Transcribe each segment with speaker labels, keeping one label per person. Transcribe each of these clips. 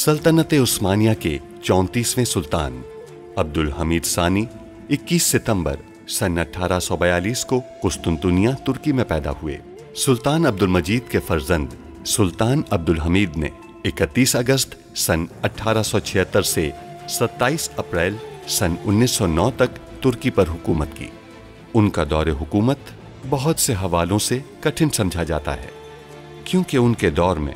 Speaker 1: सल्तनत उस्मानिया के 34वें सुल्तान अब्दुल हमीद सानी 21 सितंबर सन 1842 को कुस्तुनतुनिया तुर्की में पैदा हुए। सुल्तान अब्दुल मजीद के फर्जंद सुल्तान अब्दुल हमीद ने 31 अगस्त सन 1876 से 27 अप्रैल सन 1909 तक तुर्की पर हुकूमत की। उनका दौरे हुकूमत बहुत से हवालों से कठिन समझा जाता है, क्योंकि उनके दौर में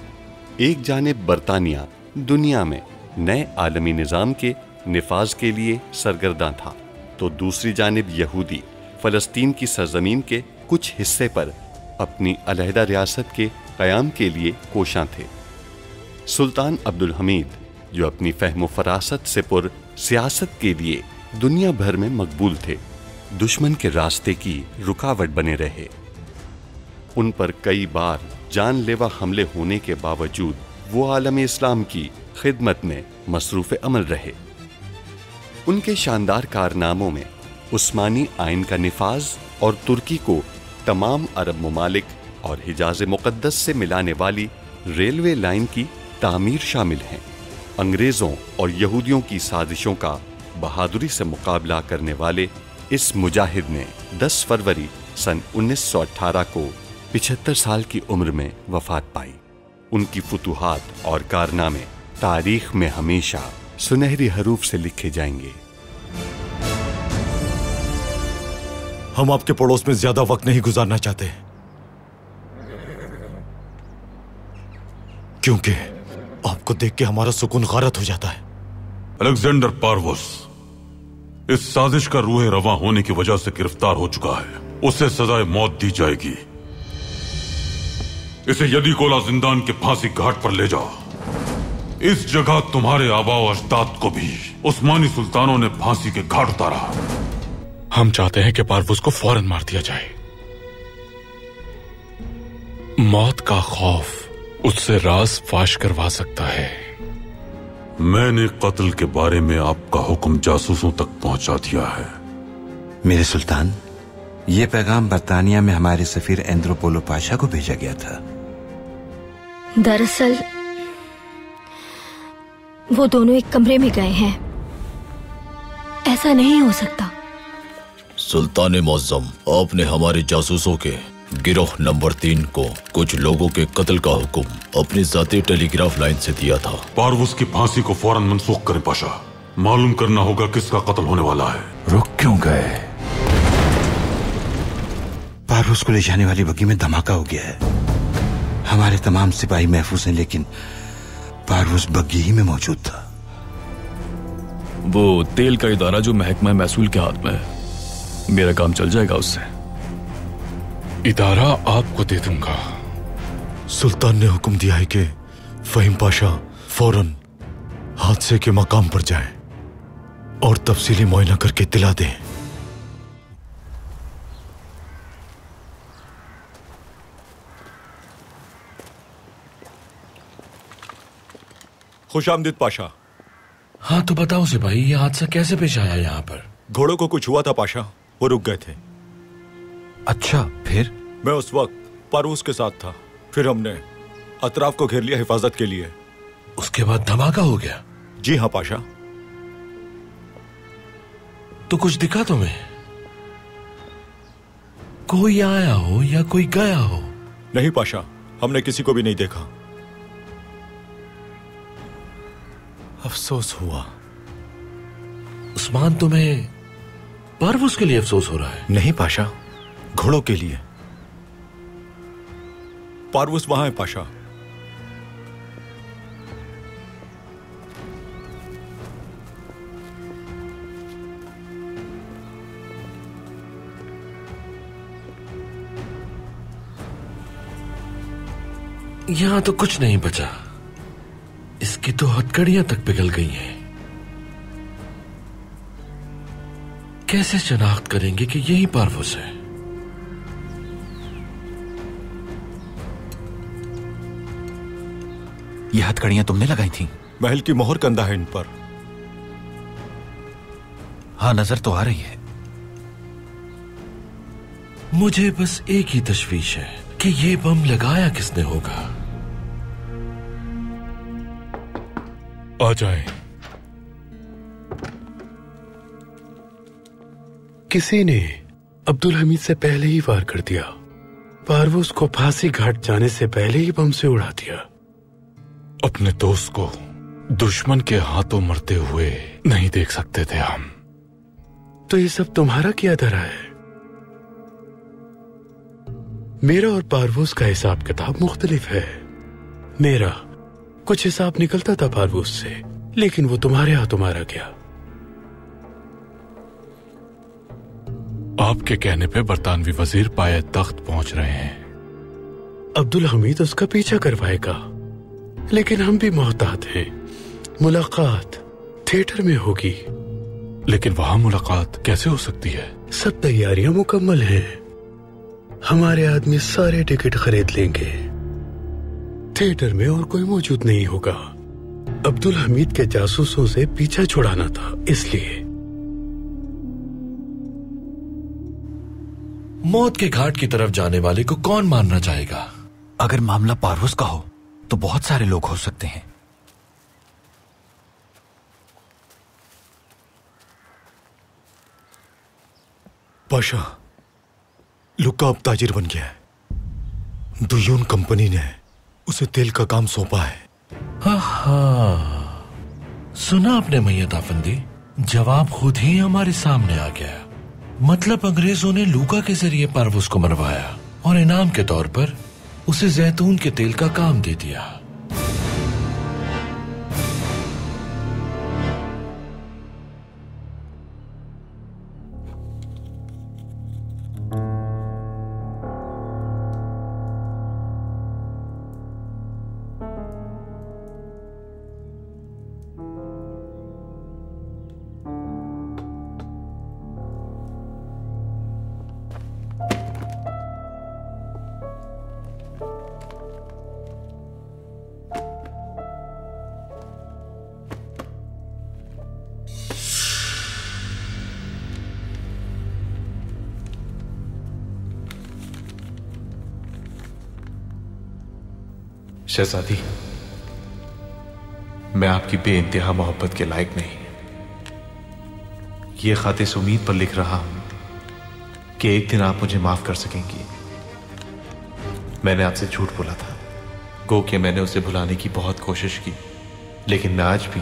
Speaker 1: एक जानिब बरतानिया दुनिया में नए आलमी निज़ाम के निफाज के लिए सरगर्दा था, तो दूसरी जानिब यहूदी फ़लस्तीन की सरजमीन के कुछ हिस्से पर अपनी अलहदा रियासत के क़याम के लिए कोशां थे। सुल्तान अब्दुल हमीद, जो अपनी फ़हम फ़रासत से पुर सियासत के लिए दुनिया भर में मकबूल थे, दुश्मन के रास्ते की रुकावट बने रहे। उन पर कई बार जानलेवा हमले होने के बावजूद वो आलम इस्लाम की खिदमत में मसरूफ़ अमल रहे। उनके शानदार कारनामों में उस्मानी आइन का निफाज और तुर्की को तमाम अरब ममालिक और हिजाज मुक़द्दस से मिलाने वाली रेलवे लाइन की तामीर शामिल हैं। अंग्रेज़ों और यहूदियों की साजिशों का बहादुरी से मुकाबला करने वाले इस मुजाहिद ने 10 फरवरी सन 1918 को 75 साल की उम्र में वफात पाई। उनकी फुतूहात और कारनामे तारीख में हमेशा सुनहरी हरूफ से लिखे जाएंगे।
Speaker 2: हम आपके पड़ोस में ज्यादा वक्त नहीं गुजारना चाहते, क्योंकि आपको देख के हमारा सुकून गारत हो जाता है।
Speaker 3: अलेक्जेंडर पार्वोस इस साजिश का रूहे रवा होने की वजह से गिरफ्तार हो चुका है। उसे सजाए मौत दी जाएगी। इसे यदीकोला जिंदान के फांसी घाट पर ले जाओ। इस जगह तुम्हारे आबाओ अजदाद को भी उस्मानी सुल्तानों ने फांसी के घाट उतारा।
Speaker 4: हम चाहते हैं कि पारवूस को फौरन मार दिया जाए। मौत का खौफ उससे राज फाश करवा सकता है।
Speaker 3: मैंने कत्ल के बारे में आपका हुक्म जासूसों तक पहुंचा दिया है।
Speaker 5: मेरे सुल्तान, ये पैगाम बर्तानिया में हमारे सफीर एंद्रोपोलो पाशा को भेजा गया था।
Speaker 6: दरअसल वो दोनों एक कमरे में गए हैं। ऐसा नहीं हो सकता।
Speaker 7: सुल्तान मुअज्जम, आपने हमारे जासूसों के गिरोह नंबर 3 को कुछ लोगों के कत्ल का हुक्म अपनी जाती टेलीग्राफ लाइन से दिया था।
Speaker 3: पारवूस की फांसी को फौरन मंसूख करें पाशा। मालूम करना होगा किसका कत्ल होने वाला है।
Speaker 5: रुक क्यों गए? पारवूस को ले जाने वाली बग्गी में धमाका हो गया है। हमारे तमाम सिपाही महफूज हैं, लेकिन पारवूस बग्गी ही में मौजूद था।
Speaker 7: वो तेल का इदारा जो महकमा महसूल के हाथ में है, मेरा काम चल जाएगा उससे।
Speaker 4: इदारा आपको दे दूंगा।
Speaker 2: सुल्तान ने हुक्म दिया है कि फहीम पाशा फौरन हादसे के मकाम पर जाएं और तफसीली मुआयना करके इत्तला दें। खुशामदीद पाशा।
Speaker 4: हाँ तो बताओ सिपाही, ये हादसा कैसे पेश आया यहाँ पर?
Speaker 2: घोड़ों को कुछ हुआ था पाशा, वो रुक गए थे।
Speaker 5: अच्छा, फिर?
Speaker 2: मैं उस वक्त पारवूस के साथ था। फिर हमने अतराफ को घेर लिया हिफाजत के लिए।
Speaker 4: उसके बाद धमाका हो गया?
Speaker 2: जी हाँ पाशा।
Speaker 4: तो कुछ दिखा तुम्हें? कोई आया हो या कोई गया हो?
Speaker 2: नहीं पाशा, हमने किसी को भी नहीं देखा। अफसोस हुआ।
Speaker 4: उस्मान, तुम्हें पारवूस के लिए अफसोस हो रहा है?
Speaker 2: नहीं पाशा, घोड़ों के लिए। पारवूस वहां है पाशा।
Speaker 4: यहां तो कुछ नहीं बचा। इसकी तो हथकड़ियां तक पिघल गई हैं। कैसे शनाख्त करेंगे कि यही पारवूस है?
Speaker 5: ये हथकड़ियां तुमने लगाई थी?
Speaker 2: महल की मोहर कंधा है इन पर।
Speaker 5: हाँ, नजर तो आ रही है।
Speaker 4: मुझे बस एक ही तशवीश है कि ये बम लगाया किसने होगा।
Speaker 2: आ जाएं।
Speaker 8: किसी ने अब्दुल हमीद से पहले ही वार कर दिया। पारवूस को फांसी घाट जाने से पहले ही बम से उड़ा दिया।
Speaker 2: अपने दोस्त को दुश्मन के हाथों मरते हुए नहीं देख सकते थे हम।
Speaker 8: तो ये सब तुम्हारा किया धरा है। मेरा और पारवूस का हिसाब किताब मुख्तलिफ है। मेरा कुछ हिसाब निकलता था पारवूस से, लेकिन वो तुम्हारे हाथों मारा गया।
Speaker 2: आपके कहने पे बरतानवी वजीर पाए तख्त पहुंच रहे हैं।
Speaker 8: अब्दुल हमीद उसका पीछा करवाएगा, लेकिन हम भी मोहतात हैं। मुलाकात थिएटर में होगी।
Speaker 2: लेकिन वहां मुलाकात कैसे हो सकती है?
Speaker 8: सब तैयारियां मुकम्मल हैं। हमारे आदमी सारे टिकट खरीद लेंगे। थिएटर में और कोई मौजूद नहीं होगा। अब्दुल हमीद के जासूसों से पीछा छुड़ाना था, इसलिए।
Speaker 4: मौत के घाट की तरफ जाने वाले को कौन मारना चाहेगा?
Speaker 5: अगर मामला पारवूस का हो तो बहुत सारे लोग हो सकते हैं।
Speaker 2: पाशा, लुक्का अब ताजिर बन गया है। दुयून कंपनी ने उसे तेल का काम सौंपा है।
Speaker 4: सुना आपने मैयत आफंदी, जवाब खुद ही हमारे सामने आ गया। मतलब अंग्रेजों ने लूका के जरिए पारवूस को मरवाया और इनाम के तौर पर उसे जैतून के तेल का काम दे दिया।
Speaker 9: शहजादी, मैं आपकी बेइंतहा मोहब्बत के लायक नहीं। ये खत इस उम्मीद पर लिख रहा हूं कि एक दिन आप मुझे माफ कर सकेंगी। मैंने आपसे झूठ बोला था, गो कि मैंने उसे भुलाने की बहुत कोशिश की, लेकिन मैं आज भी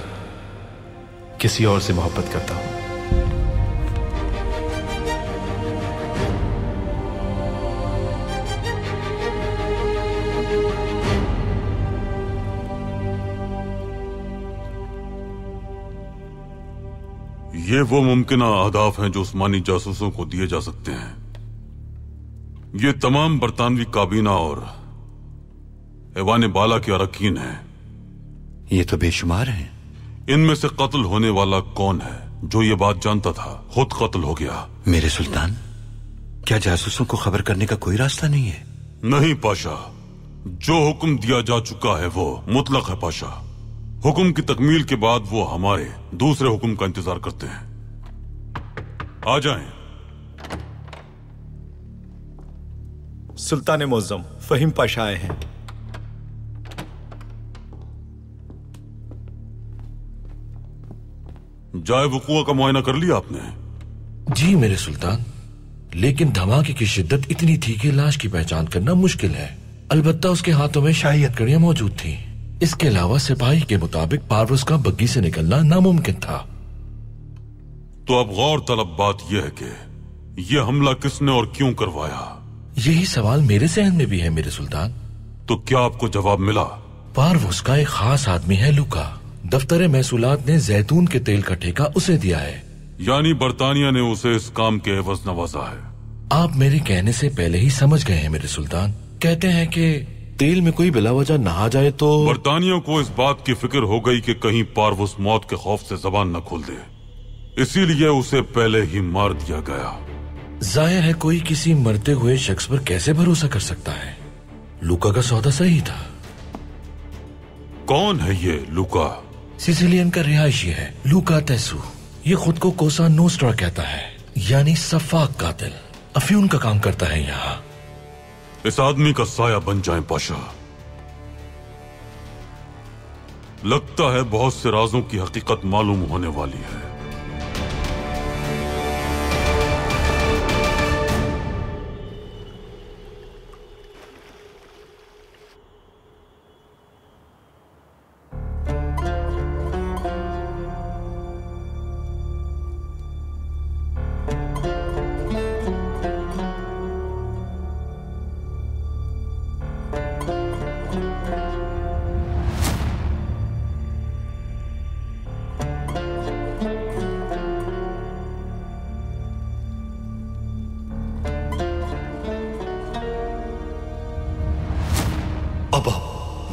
Speaker 9: किसी और से मोहब्बत करता हूं।
Speaker 3: ये वो मुमकिना अहदाफ हैं जो उस्मानी जासूसों को दिए जा सकते हैं। ये तमाम बरतानवी काबीना और ऐवान बाला के अरकीन हैं।
Speaker 5: ये तो बेशुमार हैं।
Speaker 3: इनमें से कत्ल होने वाला कौन है? जो ये बात जानता था खुद कत्ल हो गया।
Speaker 5: मेरे सुल्तान, क्या जासूसों को खबर करने का कोई रास्ता नहीं है?
Speaker 3: नहीं पाशा, जो हुक्म दिया जा चुका है वो मुतलक है पाशा। हुक्म की तकमील के बाद वो हमारे दूसरे हुक्म का इंतजार करते हैं। आ जाएं।
Speaker 2: सुल्तान मुअज्जम फहीम पाशा आए हैं।
Speaker 3: जाए वकूआ का मुआयना कर लिया आपने?
Speaker 4: जी मेरे सुल्तान, लेकिन धमाके की शिद्दत इतनी थी कि लाश की पहचान करना मुश्किल है। अलबत्ता उसके हाथों में शाही हथकड़ियां मौजूद थी। इसके अलावा सिपाही के मुताबिक पारवूस का बग्गी से निकलना नामुमकिन था।
Speaker 3: तो अब गौर तलब बात यह है कि यह हमला किसने और क्यों करवाया?
Speaker 4: यही सवाल मेरे जहन में भी है मेरे सुल्तान।
Speaker 3: तो क्या आपको जवाब मिला?
Speaker 4: पारवूस का एक खास आदमी है लूका। दफ्तर महसूलात ने जैतून के तेल का ठेका उसे दिया है।
Speaker 3: यानी बरतानिया ने उसे इस काम के एवज नवाजा है।
Speaker 4: आप मेरे कहने से पहले ही समझ गए हैं मेरे सुल्तान। कहते हैं कि तेल में कोई बिलावजह नहा जाए तो
Speaker 3: बरतानिया को इस बात की फिक्र हो गई कि कहीं पारवूस मौत के खौफ से जबान न खोल दे, इसीलिए उसे पहले ही मार दिया गया।
Speaker 4: जाहिर है कोई किसी मरते हुए शख्स पर कैसे भरोसा कर सकता है। लूका का सौदा सही था।
Speaker 3: कौन है ये लूका?
Speaker 4: सिसिलियन का रिहायशी है, लूका टेसू। ये खुद को कोसा नोस्ट्रा कहता है, यानी सफाक कातिल। अफ्यून का काम करता है यहाँ।
Speaker 3: इस आदमी का साया बन जाए पाशा। लगता है बहुत से राजों की हकीकत मालूम होने वाली है।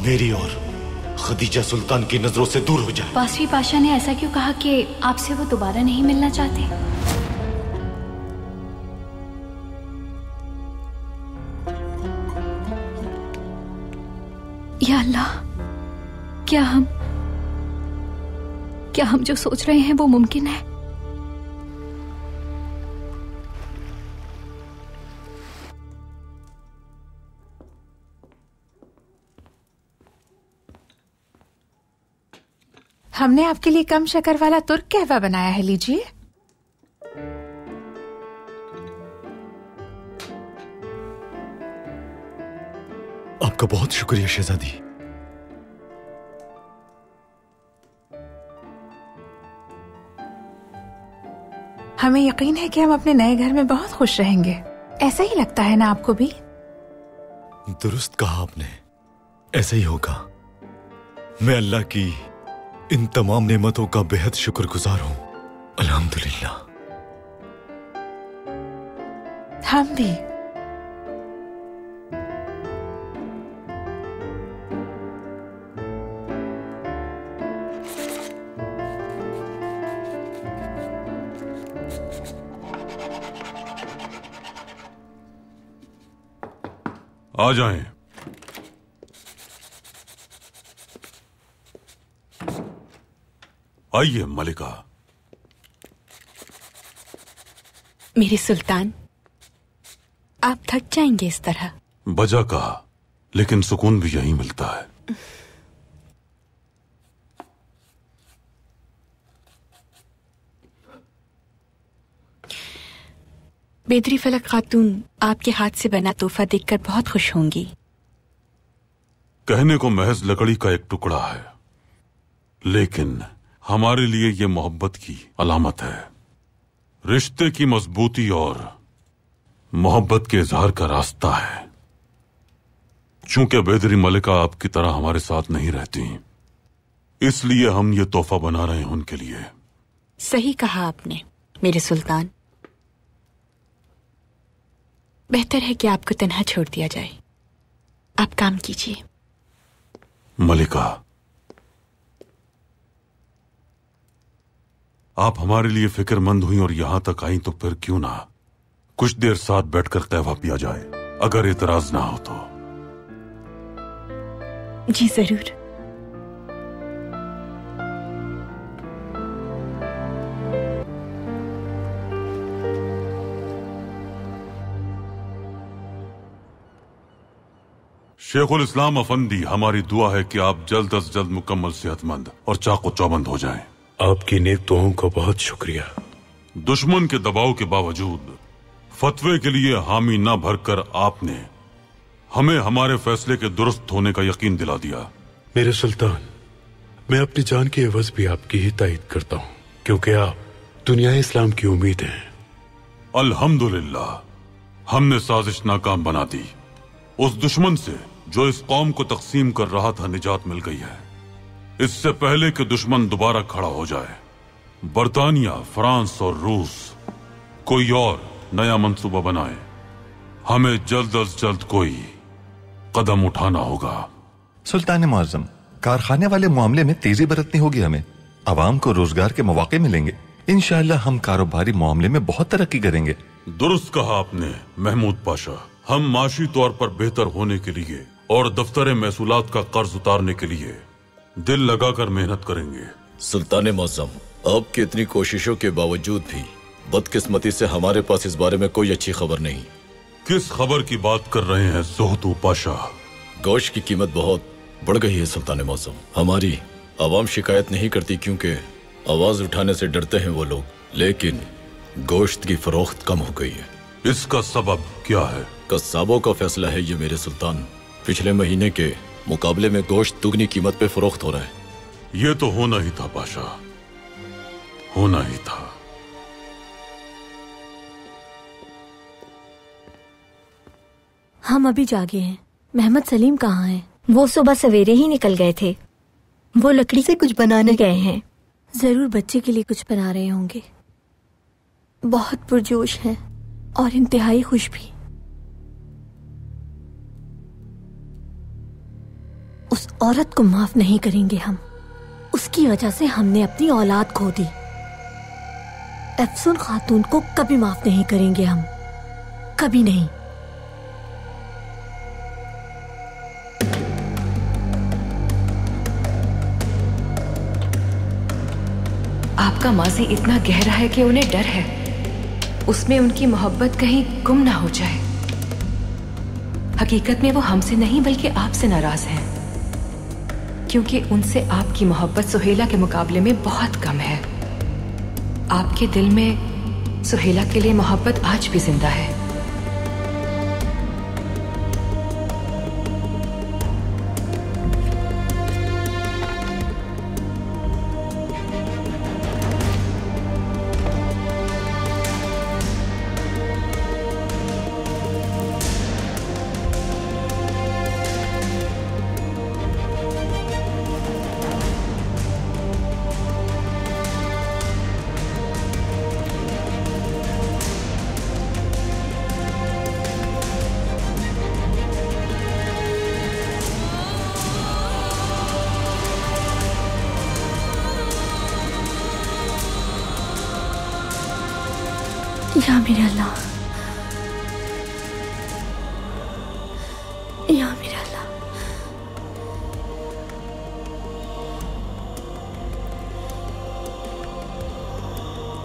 Speaker 2: मेरी और खदीजा सुल्तान की नजरों से दूर हो जाए।
Speaker 6: बासवी पाशा ने ऐसा क्यों कहा कि आपसे वो दोबारा नहीं मिलना चाहते? या अल्लाह, क्या हम जो सोच रहे हैं वो मुमकिन है?
Speaker 10: हमने आपके लिए कम शक्कर वाला तुर्क कहवा बनाया है, लीजिए।
Speaker 2: आपका बहुत शुक्रिया शहजादी।
Speaker 10: हमें यकीन है कि हम अपने नए घर में बहुत खुश रहेंगे। ऐसा ही लगता है ना आपको भी?
Speaker 2: दुरुस्त कहा आपने, ऐसा ही होगा। मैं अल्लाह की इन तमाम नेमतों का बेहद शुक्रगुजार हूं। अल्हम्दुलिल्लाह।
Speaker 10: हम भी।
Speaker 3: आ जाएं। आइए मलिका।
Speaker 11: मेरे सुल्तान, आप थक जाएंगे इस तरह।
Speaker 3: बजा कहा, लेकिन सुकून भी यहीं मिलता है।
Speaker 11: बेदरी फलक खातून आपके हाथ से बना तोहफा देखकर बहुत खुश होंगी।
Speaker 3: कहने को महज लकड़ी का एक टुकड़ा है, लेकिन हमारे लिए यह मोहब्बत की अलामत है, रिश्ते की मजबूती और मोहब्बत के इजहार का रास्ता है। चूंकि बेदरी मलिका आपकी तरह हमारे साथ नहीं रहती, इसलिए हम ये तोहफा बना रहे हैं उनके लिए।
Speaker 11: सही कहा आपने मेरे सुल्तान। बेहतर है कि आपको तन्हा छोड़ दिया जाए। आप काम कीजिए।
Speaker 3: मलिका, आप हमारे लिए फिक्रमंद हुई और यहां तक आई, तो फिर क्यों ना कुछ देर साथ बैठकर कहवा पिया जाए, अगर एतराज ना हो तो।
Speaker 11: जी जरूर।
Speaker 3: शेखुल इस्लाम अफंदी, हमारी दुआ है कि आप जल्द अज जल्द मुकम्मल सेहतमंद और चाको चौबंद हो जाएं।
Speaker 8: आपकी नेक दुआओं का बहुत शुक्रिया।
Speaker 3: दुश्मन के दबाव के बावजूद फतवे के लिए हामी न भरकर आपने हमें हमारे फैसले के दुरुस्त होने का यकीन दिला दिया।
Speaker 8: मेरे सुल्तान, मैं अपनी जान के एवज भी आपकी ही तायद करता हूँ, क्योंकि आप दुनिया इस्लाम की उम्मीद हैं।
Speaker 3: अल्हम्दुलिल्लाह, हमने साजिश नाकाम बना दी। उस दुश्मन से जो इस कौम को तकसीम कर रहा था निजात मिल गई है। इससे पहले कि दुश्मन दोबारा खड़ा हो जाए, बर्तानिया, फ्रांस और रूस कोई और नया मंसूबा बनाए, हमें जल्द अज जल्द कोई कदम उठाना होगा।
Speaker 1: सुल्तान मुअज्जम, कारखाने वाले मामले में तेजी बरतनी होगी। हमें आवाम को रोजगार के मौके मिलेंगे। इंशाअल्लाह हम कारोबारी मामले में बहुत तरक्की करेंगे।
Speaker 3: दुरुस्त कहा आपने महमूद पाशा। हम माशी तौर पर बेहतर होने के लिए और दफ्तर महसूलात का कर्ज उतारने के लिए दिल लगाकर मेहनत करेंगे।
Speaker 7: सुल्तान मुअज्जम, आपकी इतनी कोशिशों के बावजूद भी बदकिस्मती से हमारे पास इस बारे में कोई अच्छी खबर नहीं।
Speaker 3: किस खबर की बात कर रहे हैं ज़ुहदू पाशा?
Speaker 7: गोश्त की कीमत बहुत बढ़ गई है सुल्तान मुअज्जम। हमारी आवाम शिकायत नहीं करती क्योंकि आवाज उठाने से डरते हैं वो लोग, लेकिन गोश्त की फरोख्त कम हो गई है।
Speaker 3: इसका सबब क्या है?
Speaker 7: कस्साबों का फैसला है ये मेरे सुल्तान। पिछले महीने के मुकाबले में गोश्त दुगनी कीमत पे फरोख्त हो रहा है।
Speaker 3: ये तो होना ही था पाशा, होना ही था।
Speaker 6: हम अभी जागे हैं। मोहम्मद सलीम कहाँ हैं? वो सुबह सवेरे ही निकल गए थे। वो लकड़ी से कुछ बनाने गए हैं। जरूर बच्चे के लिए कुछ बना रहे होंगे। बहुत पुरजोश हैं और इंतहाई खुश भी। उस औरत को माफ नहीं करेंगे हम। उसकी वजह से हमने अपनी औलाद खो दी। अफसून खातून को कभी माफ नहीं करेंगे हम, कभी नहीं।
Speaker 12: आपका माजी इतना गहरा है कि उन्हें डर है उसमें उनकी मोहब्बत कहीं गुम ना हो जाए। हकीकत में वो हमसे नहीं बल्कि आपसे नाराज हैं, क्योंकि उनसे आपकी मोहब्बत सुहेला के मुकाबले में बहुत कम है। आपके दिल में सुहेला के लिए मोहब्बत आज भी जिंदा है।
Speaker 6: या मेरे अल्लाह, या मेरे अल्लाह।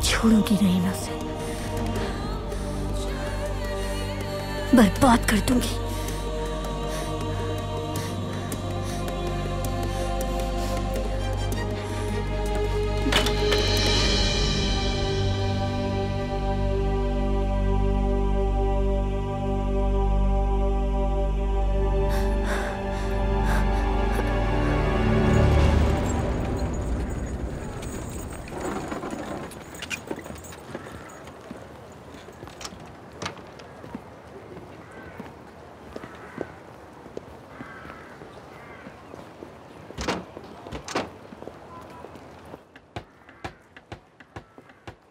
Speaker 6: छोड़ूंगी नहीं मैं उसे, बर्बाद कर दूंगी।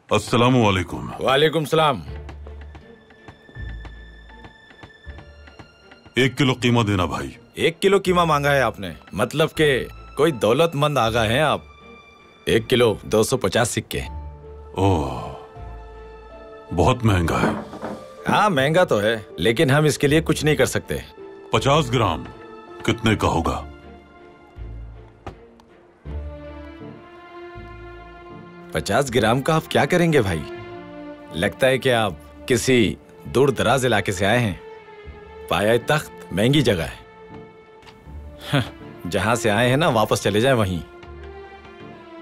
Speaker 3: अस्सलामु अलैकुम।
Speaker 4: वालेकुम सलाम।
Speaker 3: 1 किलो कीमा देना भाई।
Speaker 4: 1 किलो कीमा मांगा है आपने? मतलब के कोई दौलतमंद आगा हैं आप। 1 किलो 250 सिक्के।
Speaker 3: ओह, बहुत महंगा है।
Speaker 4: हाँ महंगा तो है, लेकिन हम इसके लिए कुछ नहीं कर सकते।
Speaker 3: 50 ग्राम कितने का होगा?
Speaker 4: 50 ग्राम का आप क्या करेंगे भाई? लगता है कि आप किसी दूर दराज इलाके से आए हैं। पाया तख्त महंगी जगह है। जहां से आए हैं ना वापस चले जाएं वहीं।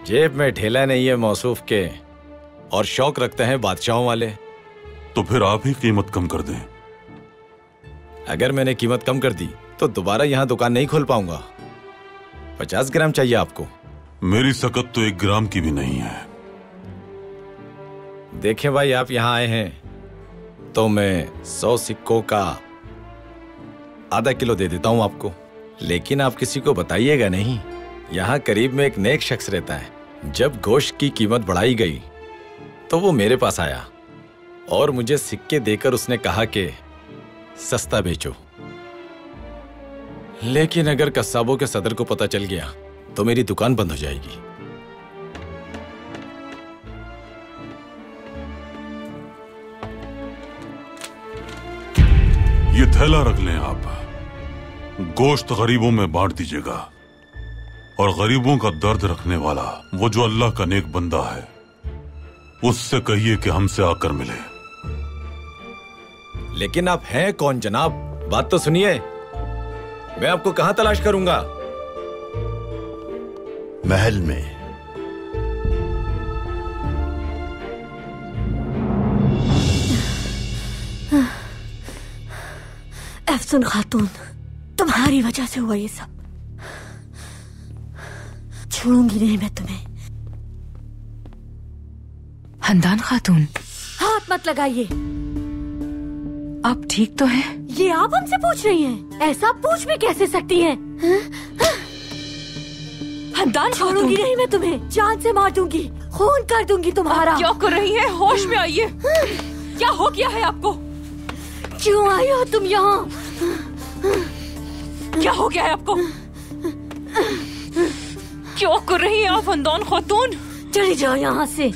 Speaker 4: जेब में ढेला नहीं है मौसूफ के, और शौक रखते हैं बादशाहों वाले।
Speaker 3: तो फिर आप ही कीमत कम कर दें।
Speaker 4: अगर मैंने कीमत कम कर दी तो दोबारा यहां दुकान नहीं खोल पाऊंगा। 50 ग्राम चाहिए आपको?
Speaker 3: मेरी सकत तो 1 ग्राम की भी नहीं है।
Speaker 4: देखें भाई, आप यहां आए हैं तो मैं 100 सिक्कों का आधा किलो दे देता हूं आपको, लेकिन आप किसी को बताइएगा नहीं। यहां करीब में एक नेक शख्स रहता है। जब गोश्त की कीमत बढ़ाई गई तो वो मेरे पास आया और मुझे सिक्के देकर उसने कहा कि सस्ता बेचो। लेकिन अगर कस्साबों के सदर को पता चल गया तो मेरी दुकान बंद हो जाएगी।
Speaker 3: ये थैला रख लें आप। गोश्त गरीबों में बांट दीजिएगा, और गरीबों का दर्द रखने वाला वो जो अल्लाह का नेक बंदा है उससे कहिए कि हमसे आकर मिले।
Speaker 4: लेकिन आप हैं कौन जनाब? बात तो सुनिए। मैं आपको कहां तलाश करूंगा?
Speaker 5: महल में।
Speaker 6: अफसून खातून, तुम्हारी वजह से हुआ ये सब। छोड़ूंगी नहीं मैं तुम्हें।
Speaker 12: हंदान खातून,
Speaker 6: हाथ मत लगाइए।
Speaker 12: आप ठीक तो हैं?
Speaker 6: ये आप हमसे पूछ रही हैं? ऐसा पूछ भी कैसे सकती हैं?
Speaker 12: हंदान
Speaker 6: छोड़ूंगी नहीं मैं तुम्हें, जान से मार दूंगी, खून कर दूंगी तुम्हारा।
Speaker 12: क्या कर रही हैं? होश में आइए। क्या हो गया है आपको?
Speaker 6: क्यों आई हो तुम यहाँ?
Speaker 12: क्या हो गया है आपको? क्यों कर रही हैं आप हंदान खातून?
Speaker 6: चली जाओ यहाँ से।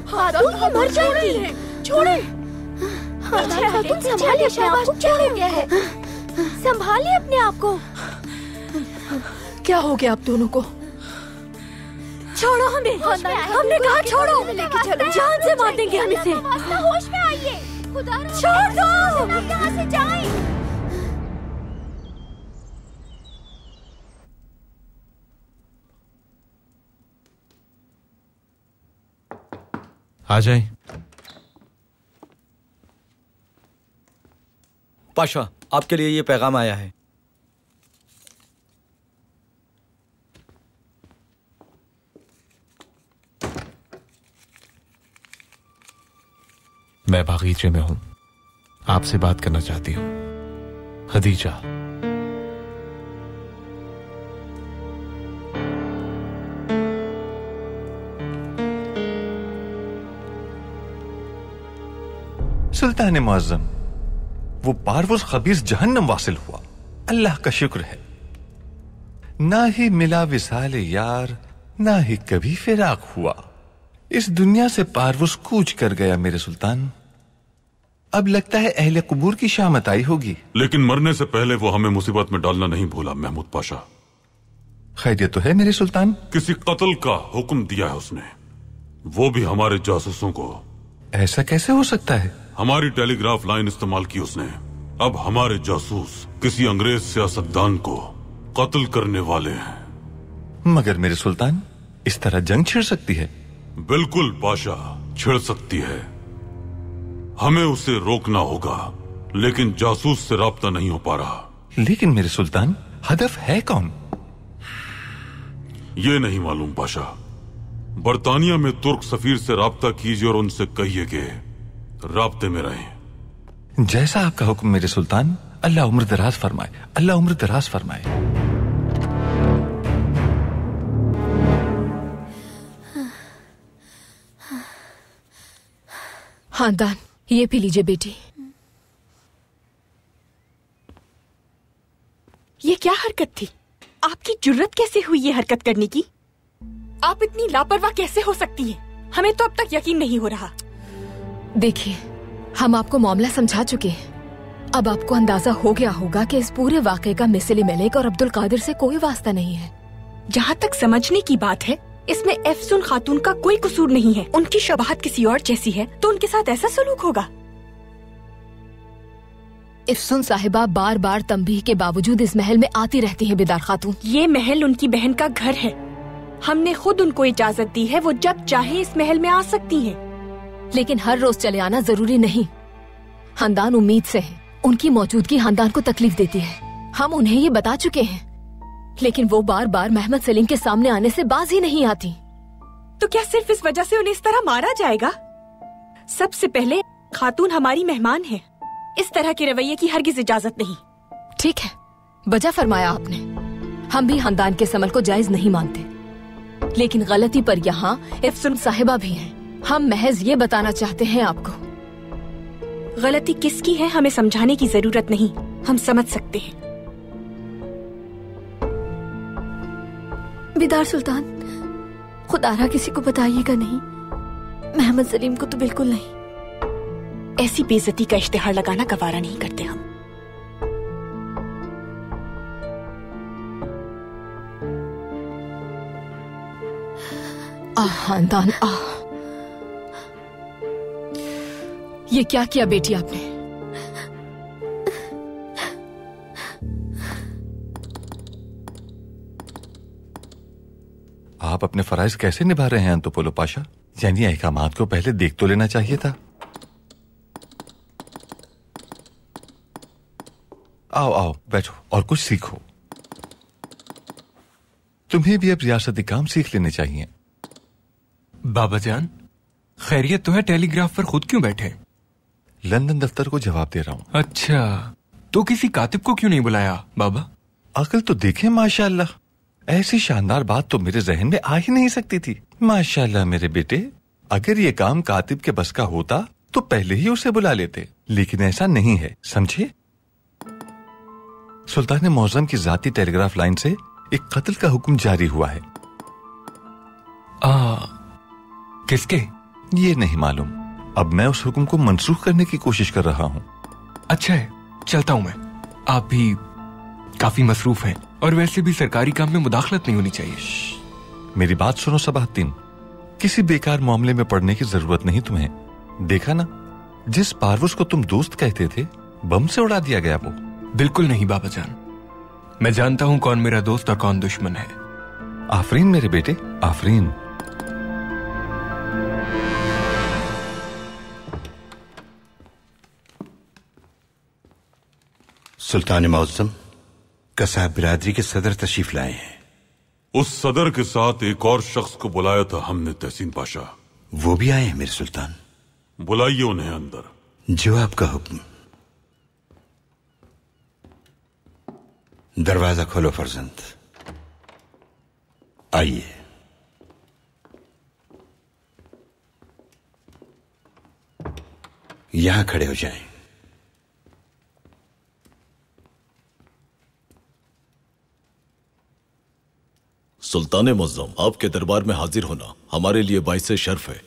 Speaker 13: खातून ये मर जाएगी। छोड़े। खातून संभालिए अपने आप को। क्या हो गया है? संभालिए अपने आप को।
Speaker 12: क्या हो गया आप दोनों को?
Speaker 6: छोड़ो हमें। हमने कहा छोड़ो। जान से मार देंगे हम इसे।
Speaker 13: होश में आइए। खुदा
Speaker 6: छोड़ दो।
Speaker 13: यहाँ से जाएं।
Speaker 9: आ जाए।
Speaker 14: पाशा, आपके लिए ये पैगाम आया है।
Speaker 9: मैं बागीचे में हूं, आपसे बात करना चाहती हूं। खदीजा।
Speaker 1: सुल्तान मुअज्जम, वो पारवुज़ खबीस जहन्नम वासिल हुआ। अल्लाह का शुक्र है। ना ही मिला विसाल यार, ना ही कभी फिराक हुआ। इस दुनिया से पारवुज़ कूच कर गया मेरे सुल्तान। अब लगता है अहले कुबूर की शामत आई होगी।
Speaker 3: लेकिन मरने से पहले वो हमें मुसीबत में डालना नहीं भूला महमूद पाशा।
Speaker 1: खैरियत तो है मेरे सुल्तान?
Speaker 3: किसी कत्ल का हुक्म दिया है उसने, वो भी हमारे जासूसों को।
Speaker 1: ऐसा कैसे हो सकता है?
Speaker 3: हमारी टेलीग्राफ लाइन इस्तेमाल की उसने। अब हमारे जासूस किसी अंग्रेज सियासतदान को कत्ल करने वाले हैं।
Speaker 1: मगर मेरे सुल्तान, इस तरह जंग छिड़ सकती है।
Speaker 3: बिल्कुल पाशा, छिड़ सकती है। हमें उसे रोकना होगा, लेकिन जासूस से राब्ता नहीं हो पा रहा।
Speaker 1: लेकिन मेरे सुल्तान, हदफ है कौन?
Speaker 3: ये नहीं मालूम पाशा। बरतानिया में तुर्क सफीर से राब्ता कीजिए और उनसे कहिए कि राब्ते में रहें।
Speaker 1: जैसा आपका हुक्म मेरे सुल्तान। अल्लाह उम्र दराज फरमाए, अल्लाह उम्र दराज फरमाए।
Speaker 12: हाँ दान, ये पी लीजिए बेटी।
Speaker 11: ये क्या हरकत थी? आपकी जुर्रत कैसे हुई ये हरकत करने की? आप इतनी लापरवाह कैसे हो सकती हैं? हमें तो अब तक यकीन नहीं हो रहा।
Speaker 12: देखिए, हम आपको मामला समझा चुके हैं। अब आपको अंदाजा हो गया होगा कि इस पूरे वाकये का मिसली मलिक और अब्दुल कादिर से कोई वास्ता नहीं है।
Speaker 11: जहाँ तक समझने की बात है, इसमें अफसून खातून का कोई कसूर नहीं है। उनकी शबाहत किसी और जैसी है तो उनके साथ ऐसा सलूक होगा।
Speaker 12: अफसून साहिबा बार बार तंबीह के बावजूद इस महल में आती रहती हैं बेदार खातून।
Speaker 11: ये महल उनकी बहन का घर है। हमने खुद उनको इजाजत दी है, वो जब चाहे इस महल में आ सकती हैं।
Speaker 12: लेकिन हर रोज चले आना जरूरी नहीं। खानदान उम्मीद से है, उनकी मौजूदगी खानदान को तकलीफ देती है। हम उन्हें ये बता चुके हैं, लेकिन वो बार बार मोहम्मद सलीम के सामने आने से बाज ही नहीं आती।
Speaker 11: तो क्या सिर्फ इस वजह से उन्हें इस तरह मारा जाएगा? सबसे पहले खातून हमारी मेहमान है, इस तरह के रवैये की हरगिज इजाजत नहीं।
Speaker 12: ठीक है, बजा फरमाया आपने। हम भी खानदान के समल को जायज नहीं मानते, लेकिन गलती पर यहाँ अफसून साहिबा भी हैं। हम महज ये बताना चाहते हैं आपको।
Speaker 11: गलती किसकी है हमें समझाने की जरूरत नहीं, हम समझ सकते हैं।
Speaker 6: बेदार सुल्तान, खुदारा किसी को बताइएगा नहीं। मोहम्मद सलीम को तो बिल्कुल नहीं।
Speaker 11: ऐसी बेइज्जती का इश्तिहार लगाना गवारा नहीं करते हम।
Speaker 12: खानदान ये क्या किया बेटी आपने?
Speaker 1: आप अपने फराइज कैसे निभा रहे हैं अंतोपोलो पाशा? यानी अहकामात को पहले देख तो लेना चाहिए था। आओ आओ बैठो और कुछ सीखो। तुम्हें भी अब रियासती काम सीख लेने चाहिए।
Speaker 15: बाबा जान, खैरियत तो है, टेलीग्राफ पर खुद क्यों बैठे?
Speaker 1: लंदन दफ्तर को जवाब दे रहा हूँ।
Speaker 15: अच्छा, तो किसी कातिब को क्यों नहीं बुलाया बाबा?
Speaker 1: अकल तो देखें माशाल्लाह, ऐसी शानदार बात तो मेरे जहन में आ ही नहीं सकती थी। माशाल्लाह मेरे बेटे, अगर ये काम कातिब के बस का होता तो पहले ही उसे बुला लेते, लेकिन ऐसा नहीं है, समझे? सुल्तान मौजम की जाती टेलीग्राफ लाइन से एक कत्ल का हुक्म जारी हुआ है।
Speaker 15: किसके?
Speaker 1: ये नहीं मालूम। अब मैं उस हुक्म को मनसूख करने की कोशिश कर रहा हूँ।
Speaker 15: अच्छा है, चलता हूँ मैं। आप भी काफी मसरूफ हैं और वैसे भी सरकारी काम में मुदाखलत नहीं होनी चाहिए।
Speaker 1: मेरी बात सुनो सबाहद्दीन, किसी बेकार मामले में पड़ने की जरूरत नहीं तुम्हें। देखा ना, जिस पारवस को तुम दोस्त कहते थे, बम से उड़ा दिया गया वो।
Speaker 15: बिल्कुल नहीं बाबा जान, मैं जानता हूँ कौन मेरा दोस्त और कौन दुश्मन है।
Speaker 1: आफरीन मेरे बेटे, आफरीन।
Speaker 5: सुल्तान मौसम कसाब बिरादरी के सदर तशरीफ लाए हैं।
Speaker 3: उस सदर के साथ एक और शख्स को बुलाया था हमने, तहसीन पाशा।
Speaker 5: वो भी आए हैं मेरे सुल्तान।
Speaker 3: बुलाइए उन्हें अंदर।
Speaker 5: जो आपका हुक्म। दरवाजा खोलो फर्जंद। आइए। यहां खड़े हो जाएं।
Speaker 7: सुल्तान मुअज्जम, आपके दरबार में हाजिर होना हमारे लिए बाइसे शर्फ है।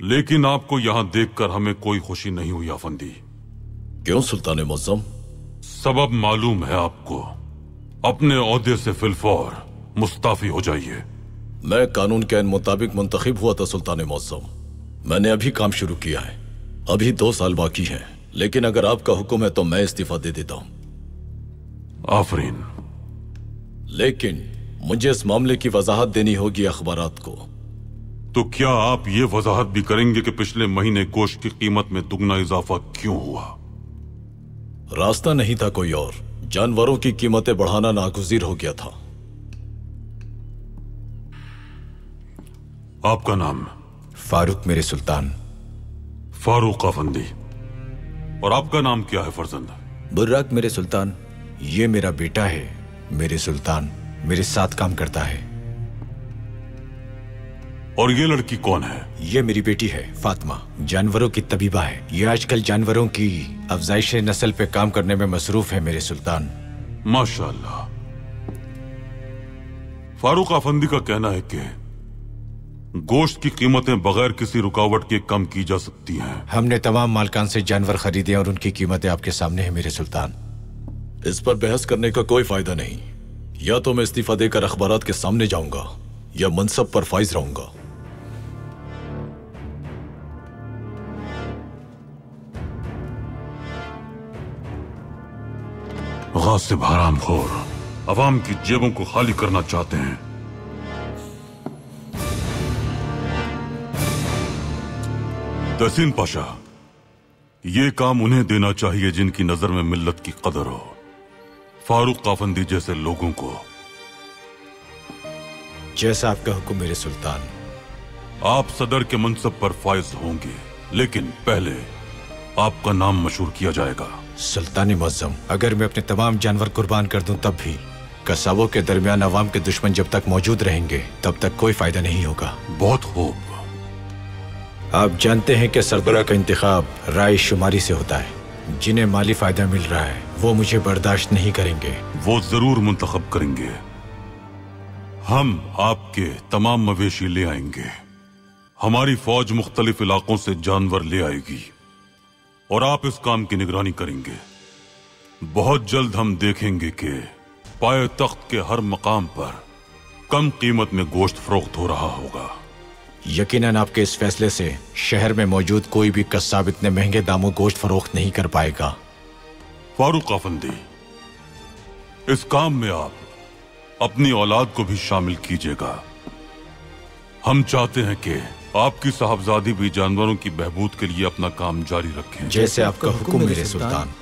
Speaker 3: लेकिन आपको यहां देखकर हमें कोई खुशी नहीं हुई अफंदी।
Speaker 7: क्यों सुल्तान मुअज्जम?
Speaker 3: सबब मालूम है आपको। अपने ओहदे से फिलफौर मुस्ताफी हो जाइए।
Speaker 7: मैं कानून के मुताबिक मुंतखब हुआ था सुल्तान मुअज्जम। मैंने अभी काम शुरू किया है, अभी 2 साल बाकी हैं, लेकिन अगर आपका हुक्म है तो मैं इस्तीफा दे देता हूं।
Speaker 3: आफरीन।
Speaker 7: लेकिन मुझे इस मामले की वजाहत देनी होगी अखबारात को।
Speaker 3: तो क्या आप ये वजाहत भी करेंगे कि पिछले महीने गोश्त की कीमत में दुगना इजाफा क्यों हुआ?
Speaker 7: रास्ता नहीं था कोई और, जानवरों की कीमतें बढ़ाना नागुज़ीर हो गया था।
Speaker 3: आपका नाम?
Speaker 15: फारूक मेरे सुल्तान।
Speaker 3: फारूक अफंदी। और आपका नाम क्या है फर्जंद?
Speaker 15: बुर्राक मेरे सुल्तान। ये मेरा बेटा है मेरे सुल्तान, मेरे साथ काम करता है।
Speaker 3: और ये लड़की कौन है?
Speaker 15: ये मेरी बेटी है फातिमा, जानवरों की तबीबा है। ये आजकल जानवरों की अफजाइश नस्ल पे काम करने में मसरूफ है मेरे सुल्तान।
Speaker 3: माशाअल्लाह। फारूक अफंदी का कहना है कि गोश्त की कीमतें बगैर किसी रुकावट के कम की जा सकती हैं।
Speaker 15: हमने तमाम मालकान से जानवर खरीदे और उनकी कीमतें आपके सामने हैं मेरे सुल्तान।
Speaker 7: इस पर बहस करने का कोई फायदा नहीं। या तो मैं इस्तीफा देकर अखबारात के सामने जाऊंगा या मनसब पर फाइज रहूंगा।
Speaker 3: गासिब हरामखोर अवाम की जेबों को खाली करना चाहते हैं। तहसीन पाशा, ये काम उन्हें देना चाहिए जिनकी नजर में मिल्लत की कदर हो। फारूक अफंदी जैसे लोगों को।
Speaker 15: जैसा आपका हुक्म मेरे सुल्तान।
Speaker 3: आप सदर के मनसब पर फाइज होंगे, लेकिन पहले आपका नाम मशहूर किया जाएगा।
Speaker 15: सुल्तान मुअज्जम, अगर मैं अपने तमाम जानवर कुर्बान कर दूं तब भी कसाबों के दरमियान अवाम के दुश्मन जब तक मौजूद रहेंगे तब तक कोई फायदा नहीं होगा।
Speaker 3: बहुत खूब।
Speaker 15: आप जानते हैं कि सरबरा का इंतखाब राय शुमारी से होता है। जिन्हें माली फायदा मिल रहा है वो मुझे बर्दाश्त नहीं करेंगे।
Speaker 3: वो जरूर मुंतखब करेंगे। हम आपके तमाम मवेशी ले आएंगे। हमारी फौज मुख्तलिफ इलाकों से जानवर ले आएगी और आप इस काम की निगरानी करेंगे। बहुत जल्द हम देखेंगे कि पाए तख्त के हर मकाम पर कम कीमत में गोश्त फरोख्त हो रहा होगा।
Speaker 15: यकीनन आपके इस फैसले से शहर में मौजूद कोई भी कस्साब इतने महंगे दामों गोश्त फरोख्त नहीं कर पाएगा।
Speaker 3: फारूक अफंदी, इस काम में आप अपनी औलाद को भी शामिल कीजिएगा। हम चाहते हैं कि आपकी साहबजादी भी जानवरों की बहबूद के लिए अपना काम जारी रखें।
Speaker 15: जैसे आपका हुक्म मेरे सुल्तान।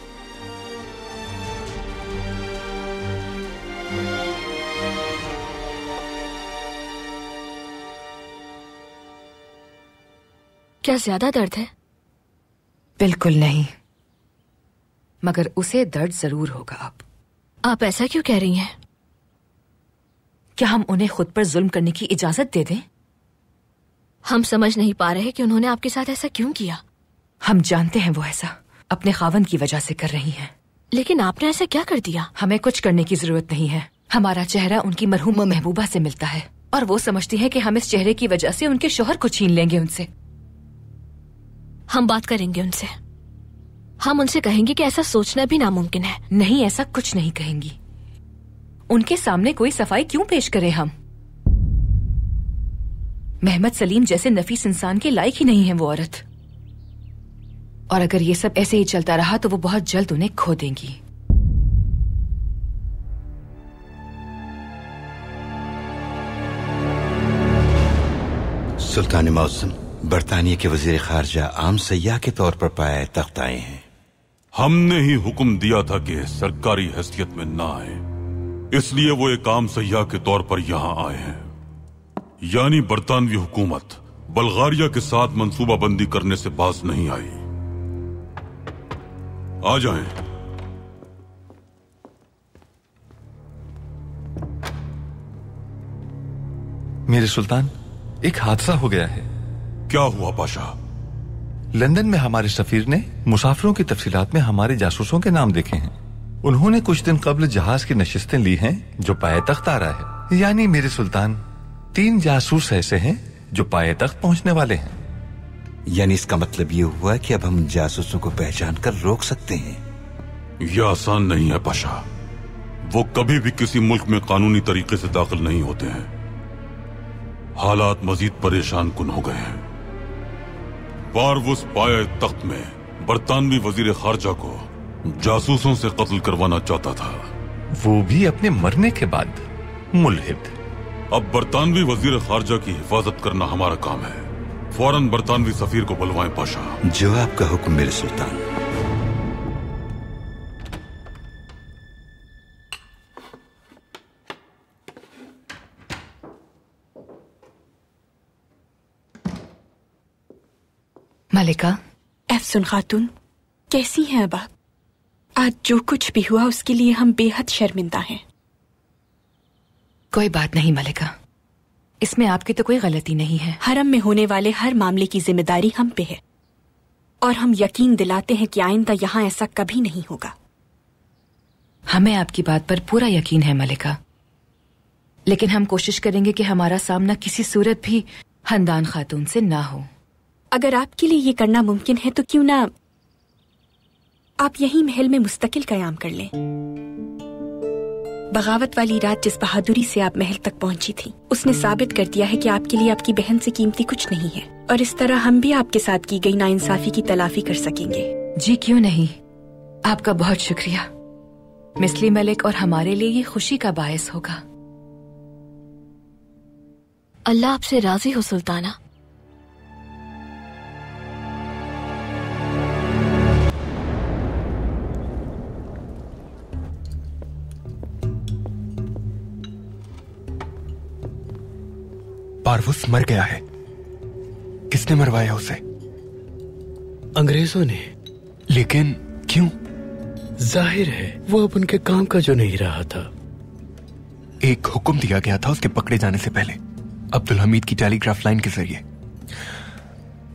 Speaker 6: क्या ज्यादा दर्द है?
Speaker 12: बिल्कुल नहीं, मगर उसे दर्द जरूर होगा।
Speaker 6: आप ऐसा क्यों कह रही हैं?
Speaker 12: क्या हम उन्हें खुद पर जुल्म करने की इजाजत दे दें?
Speaker 6: हम समझ नहीं पा रहे कि उन्होंने आपके साथ ऐसा क्यों किया।
Speaker 12: हम जानते हैं वो ऐसा अपने खावन की वजह से कर रही हैं।
Speaker 6: लेकिन आपने ऐसा क्या कर दिया?
Speaker 12: हमें कुछ करने की जरूरत नहीं है। हमारा चेहरा उनकी मरहूम महबूबा से मिलता है और वो समझती है कि हम इस चेहरे की वजह से उनके शोहर को छीन लेंगे उनसे।
Speaker 6: हम बात करेंगे उनसे। हम उनसे कहेंगे कि ऐसा सोचना भी नामुमकिन है।
Speaker 12: नहीं, ऐसा कुछ नहीं कहेंगी। उनके सामने कोई सफाई क्यों पेश करें हम? मोहम्मद सलीम जैसे नफीस इंसान के लायक ही नहीं है वो औरत। और अगर ये सब ऐसे ही चलता रहा तो वो बहुत जल्द उन्हें खो देंगी।
Speaker 5: सुल्तान मौसम बरतानिया के वजीर खारजा आम सयाह के तौर पर पाए तख्त आए हैं।
Speaker 3: हमने ही हुक्म दिया था कि सरकारी हैसियत में ना आए, इसलिए वो एक आम सयाह के तौर पर यहाँ आए हैं। यानी बरतानवी हुकूमत बल्गारिया के साथ मंसूबाबंदी करने से बाज नहीं आई। आ जाएं।
Speaker 2: मेरे सुल्तान, एक हादसा हो गया है।
Speaker 3: क्या हुआ पाशा?
Speaker 2: लंदन में हमारे सफीर ने मुसाफिरों की तफसीलात में हमारे जासूसों के नाम देखे हैं। उन्होंने कुछ दिन कबल जहाज की नशिस्तें ली हैं जो पाए तख्त आ रहा है। यानी मेरे सुल्तान, 3 जासूस ऐसे हैं जो पाए तख्त पहुंचने वाले हैं।
Speaker 5: यानी इसका मतलब ये हुआ कि अब हम जासूसों को पहचान कर रोक सकते हैं।
Speaker 3: यह आसान नहीं है पाशा। वो कभी भी किसी मुल्क में कानूनी तरीके से दाखिल नहीं होते हैं। हालात मजीद परेशान कुन हो गए हैं। पारवुस पाए तख्त में बरतानवी वजीर खारजा को जासूसों से कत्ल करवाना चाहता था,
Speaker 2: वो भी अपने मरने के बाद। मुल्हिद।
Speaker 3: अब बरतानवी वजीर खारजा की हिफाजत करना हमारा काम है। फौरन बरतानवी सफीर को बुलवाएं पाशा।
Speaker 5: जो आपका हुक्म मेरे सुल्तान।
Speaker 11: मलिका। एफसुन खातून, कैसी हैं अब आप? आज जो कुछ भी हुआ उसके लिए हम बेहद शर्मिंदा हैं।
Speaker 12: कोई बात नहीं मलिका, इसमें आपकी तो कोई गलती नहीं है।
Speaker 11: हरम में होने वाले हर मामले की जिम्मेदारी हम पे है और हम यकीन दिलाते हैं कि आइंदा यहाँ ऐसा कभी नहीं होगा।
Speaker 12: हमें आपकी बात पर पूरा यकीन है मलिका, लेकिन हम कोशिश करेंगे कि हमारा सामना किसी सूरत भी हंदान खातून से ना हो।
Speaker 11: अगर आपके लिए ये करना मुमकिन है तो क्यों ना आप यही महल में मुस्तकिल कयाम कर लें। बगावत वाली रात जिस बहादुरी से आप महल तक पहुंची थी, उसने साबित कर दिया है कि आपके लिए आपकी बहन से कीमती कुछ नहीं है और इस तरह हम भी आपके साथ की गई नाइंसाफी की तलाफी कर सकेंगे।
Speaker 12: जी क्यों नहीं, आपका बहुत शुक्रिया। मिस्ली मलिक और हमारे लिए ये खुशी का बायस होगा।
Speaker 6: अल्लाह आपसे राजी हो सुल्ताना।
Speaker 8: पारवुस मर गया है। किसने मरवाया उसे? अंग्रेजों ने। लेकिन क्यों? जाहिर है वो अब उनके काम का जो नहीं रहा था। एक हुक्म दिया गया था उसके पकड़े जाने से पहले, अब्दुल हमीद की टेलीग्राफ लाइन के जरिए।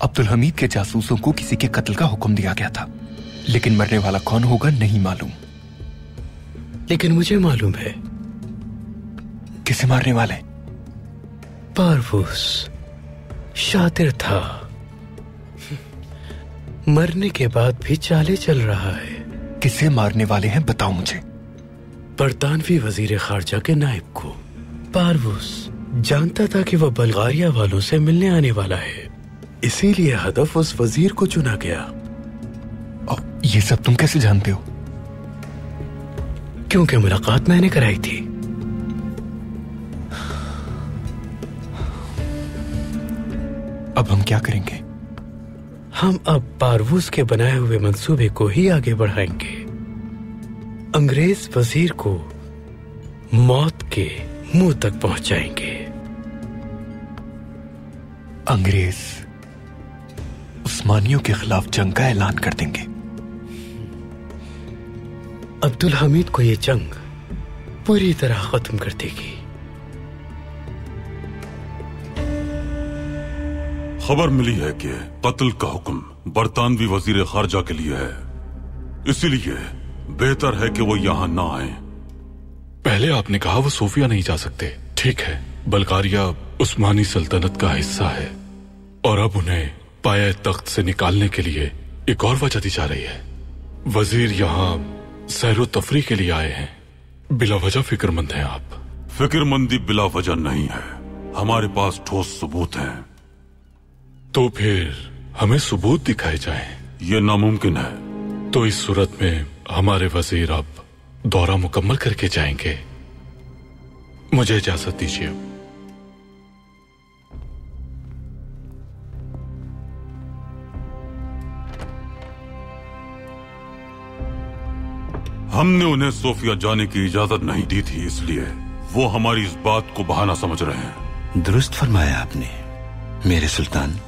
Speaker 8: अब्दुल हमीद के जासूसों को किसी के कत्ल का हुक्म दिया गया था, लेकिन मरने वाला कौन होगा नहीं मालूम। लेकिन मुझे मालूम है किसे मारने वाले। पारवुस शातिर था, मरने के बाद भी चाले चल रहा है। किसे मारने वाले हैं बताओ मुझे। बरतानवी वजीर खारजा के नायब को। पारवुस जानता था कि वह बल्गारिया वालों से मिलने आने वाला है, इसीलिए हदफ उस वजीर को चुना गया।
Speaker 16: और ये सब तुम कैसे जानते हो?
Speaker 8: क्योंकि मुलाकात मैंने कराई थी।
Speaker 16: अब हम क्या करेंगे?
Speaker 8: हम अब पारवूस के बनाए हुए मंसूबे को ही आगे बढ़ाएंगे। अंग्रेज वजीर को मौत के मुंह तक पहुंचाएंगे।
Speaker 16: अंग्रेज उस्मानियों के खिलाफ जंग का ऐलान कर देंगे।
Speaker 8: अब्दुल हमीद को यह जंग पूरी तरह खत्म कर देगी।
Speaker 3: खबर मिली है कि कत्ल का हुक्म बरतानवी वजीर खारजा के लिए है, इसीलिए बेहतर है कि वो यहाँ ना आए।
Speaker 17: पहले आपने कहा वो सोफिया नहीं जा सकते। ठीक है, बल्गारिया उस्मानी सल्तनत का हिस्सा है और अब उन्हें पाया तख्त से निकालने के लिए एक और वजह दी जा रही है। वजीर यहाँ सैरो तफरी के लिए आए हैं। बिला वजह फिक्रमंद हैं आप।
Speaker 3: फिक्रमंदी बिला वजह नहीं है, हमारे पास ठोस सबूत हैं।
Speaker 17: तो फिर हमें सबूत दिखाए जाएं।
Speaker 3: ये नामुमकिन है।
Speaker 17: तो इस सूरत में हमारे वजीर अब दौरा मुकम्मल करके जाएंगे। मुझे इजाजत दीजिए।
Speaker 3: हमने उन्हें सोफिया जाने की इजाजत नहीं दी थी, इसलिए वो हमारी इस बात को बहाना समझ रहे हैं।
Speaker 5: दुरुस्त फरमाया आपने मेरे सुल्तान।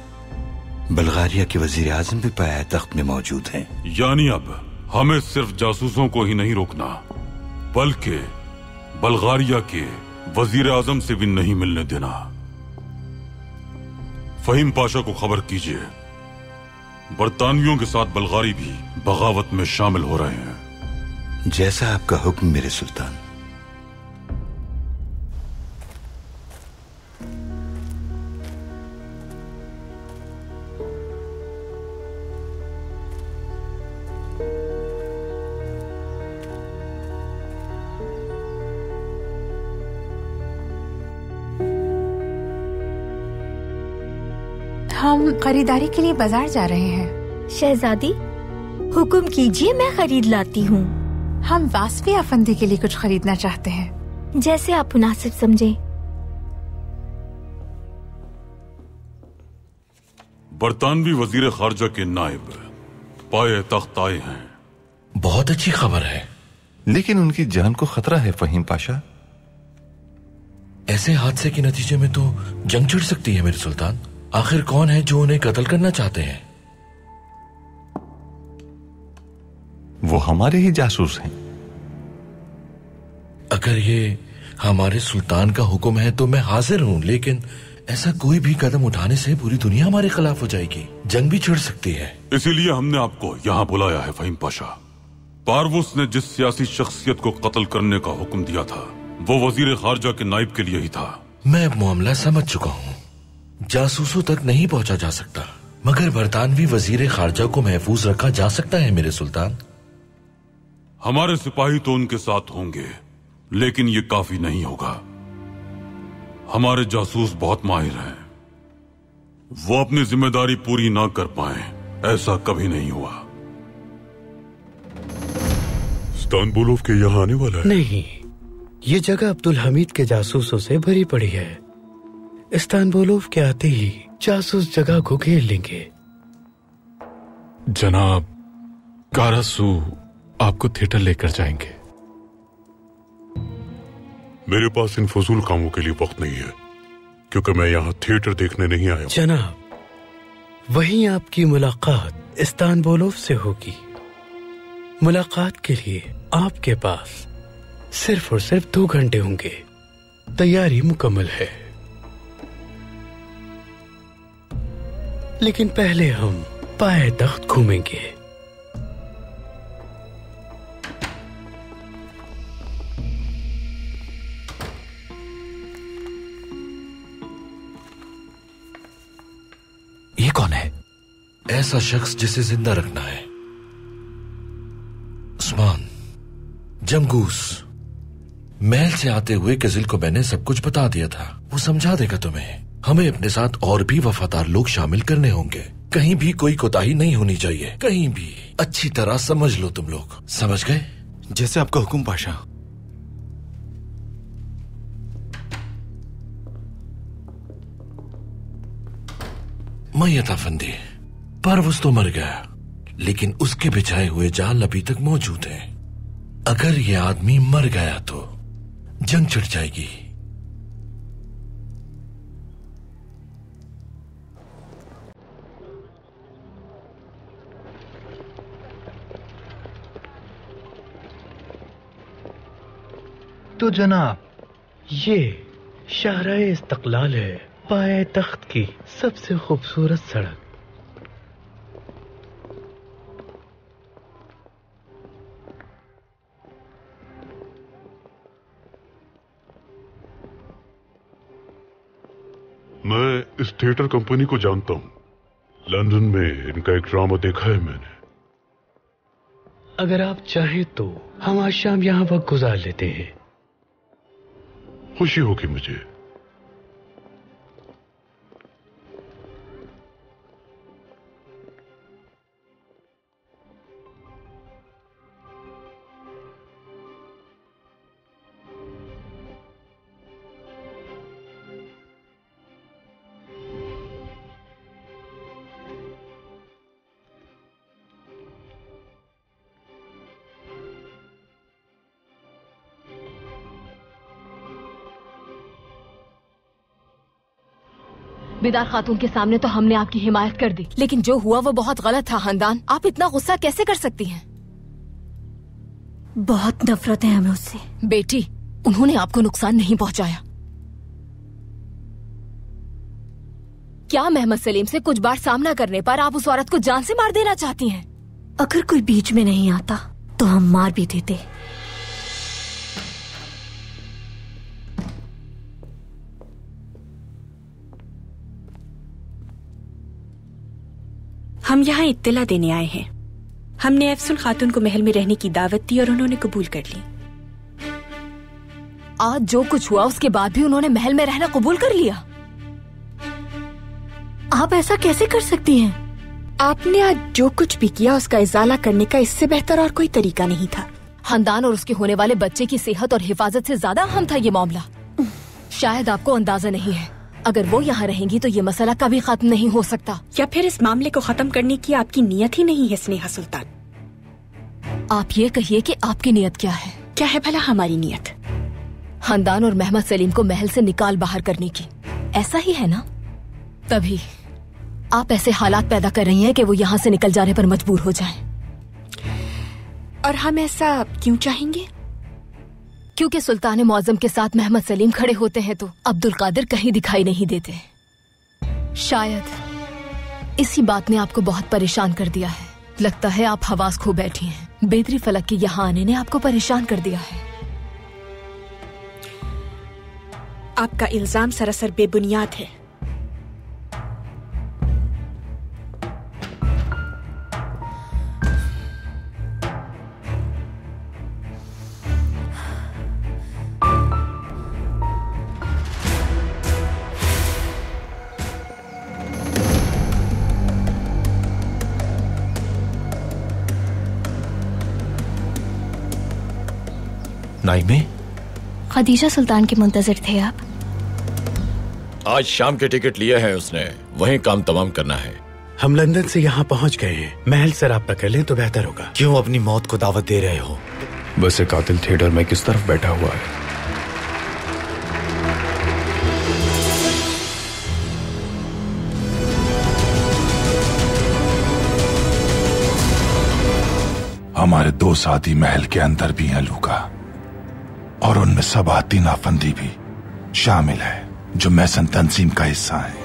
Speaker 5: बल्गारिया के वजीर आजम भी पाया तख्त में मौजूद हैं।
Speaker 3: यानी अब हमें सिर्फ जासूसों को ही नहीं रोकना, बल्कि बल्गारिया के वजीर आजम से भी नहीं मिलने देना। फहीम पाशा को खबर कीजिए, बरतानवियों के साथ बल्गारी भी बगावत में शामिल हो रहे हैं।
Speaker 5: जैसा आपका हुक्म मेरे सुल्तान।
Speaker 10: हम खरीदारी के लिए बाजार जा रहे हैं।
Speaker 6: शहजादी, हुक्म कीजिए, मैं खरीद लाती हूँ।
Speaker 10: हम वासफी अफंदी के लिए कुछ खरीदना चाहते हैं।
Speaker 6: जैसे आप मुनासिब समझें।
Speaker 3: बरतानवी वजीर खारजा के नायब पाए तख्त आए हैं।
Speaker 4: बहुत अच्छी खबर है,
Speaker 2: लेकिन उनकी जान को खतरा है फहीम पाशा।
Speaker 4: ऐसे हादसे के नतीजे में तो जंग छिड़ सकती है मेरे सुल्तान। आखिर कौन है जो उन्हें कत्ल करना चाहते हैं?
Speaker 2: वो हमारे ही जासूस हैं।
Speaker 4: अगर ये हमारे सुल्तान का हुक्म है तो मैं हाजिर हूं, लेकिन ऐसा कोई भी कदम उठाने से पूरी दुनिया हमारे खिलाफ हो जाएगी, जंग भी छिड़ सकती है।
Speaker 3: इसीलिए हमने आपको यहाँ बुलाया है फहीम पाशा। पारवूस ने जिस सियासी शख्सियत को कत्ल करने का हुक्म दिया था, वो वजीर खारजा के नायब के लिए ही था।
Speaker 4: मैं अब मामला समझ चुका हूँ। जासूसों तक नहीं पहुंचा जा सकता, मगर बरतानवी वजीर खारजा को महफूज रखा जा सकता है मेरे सुल्तान।
Speaker 3: हमारे सिपाही तो उनके साथ होंगे, लेकिन ये काफी नहीं होगा। हमारे जासूस बहुत माहिर हैं, वो अपनी जिम्मेदारी पूरी ना कर पाए, ऐसा कभी नहीं हुआ।
Speaker 17: इस्तानबुलोव के यहाँ आने वाला है?
Speaker 8: नहीं, ये जगह अब्दुल हमीद के जासूसों से भरी पड़ी है। इस्तानबुलोव के आते ही जासूस जगह को घेर लेंगे।
Speaker 17: जनाब कारासू आपको थिएटर लेकर जाएंगे। मेरे पास इन फजूल कामों के लिए वक्त नहीं है, क्योंकि मैं यहाँ थिएटर देखने नहीं आया।
Speaker 8: जनाब, वहीं आपकी मुलाकात इस्तानबुलोव से होगी। मुलाकात के लिए आपके पास सिर्फ और सिर्फ 2 घंटे होंगे। तैयारी मुकम्मल है, लेकिन पहले हम पाए तख्त घूमेंगे।
Speaker 4: ये कौन है? ऐसा शख्स जिसे जिंदा रखना है। उस्मान, जमगूस, महल से आते हुए किजिल को मैंने सब कुछ बता दिया था। वो समझा देगा तुम्हें। हमें अपने साथ और भी वफादार लोग शामिल करने होंगे। कहीं भी कोई कोताही नहीं होनी चाहिए, कहीं भी। अच्छी तरह समझ लो तुम लोग, समझ गए?
Speaker 5: जैसे आपका हुक्म पाशा।
Speaker 4: मैयत अफंदी, परवज़ तो मर गया, लेकिन उसके बिछाए हुए जाल अभी तक मौजूद हैं। अगर ये आदमी मर गया तो जंग छिड़ जाएगी।
Speaker 8: तो जनाब, ये शाहराए इस्तक़लाल है, पाए तख्त की सबसे खूबसूरत सड़क।
Speaker 17: मैं इस थिएटर कंपनी को जानता हूं। लंदन में इनका एक ड्रामा देखा है मैंने।
Speaker 8: अगर आप चाहें तो हम आज शाम यहाँ वक्त गुजार लेते हैं।
Speaker 17: खुशी होगी मुझे।
Speaker 12: बेदार खातून के सामने तो हमने आपकी हिमायत कर दी, लेकिन जो हुआ वो बहुत गलत था। खानदान, आप इतना गुस्सा कैसे कर सकती हैं?
Speaker 6: बहुत नफरत है हमें उससे।
Speaker 12: बेटी, उन्होंने आपको नुकसान नहीं पहुंचाया। क्या मोहम्मद सलीम से कुछ बार सामना करने पर आप उस औरत को जान से मार देना चाहती हैं?
Speaker 6: अगर कोई बीच में नहीं आता तो हम मार भी देते।
Speaker 11: हम यहाँ इत्तला देने आए हैं। हमने अफसुल खातून को महल में रहने की दावत दी और उन्होंने कबूल कर ली।
Speaker 12: आज जो कुछ हुआ उसके बाद भी उन्होंने महल में रहना कबूल कर लिया।
Speaker 6: आप ऐसा कैसे कर सकती हैं?
Speaker 11: आपने आज जो कुछ भी किया उसका इजाला करने का इससे बेहतर और कोई तरीका नहीं था।
Speaker 12: खानदान और उसके होने वाले बच्चे की सेहत और हिफाजत से ज्यादा अहम था ये मामला। शायद आपको अंदाजा नहीं है, अगर वो यहाँ रहेंगी तो ये मसला कभी खत्म नहीं हो सकता।
Speaker 11: या फिर इस मामले को खत्म करने की आपकी नियत ही नहीं है स्नेहा सुल्तान।
Speaker 12: आप ये कहिए कि आपकी नियत क्या है?
Speaker 11: क्या है भला हमारी नियत?
Speaker 12: खानदान और मोहम्मद सलीम को महल से निकाल बाहर करने की, ऐसा ही है ना? तभी आप ऐसे हालात पैदा कर रही हैं कि वो यहाँ से निकल जाने पर मजबूर हो जाएं।
Speaker 11: और हम ऐसा क्यों चाहेंगे?
Speaker 12: क्योंकि सुल्तान मुअज्जम के साथ मोहम्मद सलीम खड़े होते हैं तो अब्दुल कादिर कहीं दिखाई नहीं देते। शायद इसी बात ने आपको बहुत परेशान कर दिया है। लगता है आप हवास खो बैठी हैं। बेदरी फलक के यहाँ आने ने आपको परेशान कर दिया है।
Speaker 11: आपका इल्जाम सरासर बेबुनियाद है।
Speaker 4: नाइमे,
Speaker 6: खदीजा सुल्तान के मुंतजर थे आप?
Speaker 7: आज शाम के टिकट लिए हैं उसने, वहीं काम तमाम करना है।
Speaker 8: हम लंदन से यहाँ पहुँच गए हैं। महल से राब्ता कर लें तो बेहतर होगा।
Speaker 5: क्यों अपनी मौत को दावत दे रहे हो?
Speaker 16: बस एक कातिल थिएटर में किस तरफ बैठा हुआ है?
Speaker 17: हमारे 2 साथी महल के अंदर भी हैं लूका, और उनमें सबातीन अफंदी भी शामिल है जो मैसन तंजीम का हिस्सा है।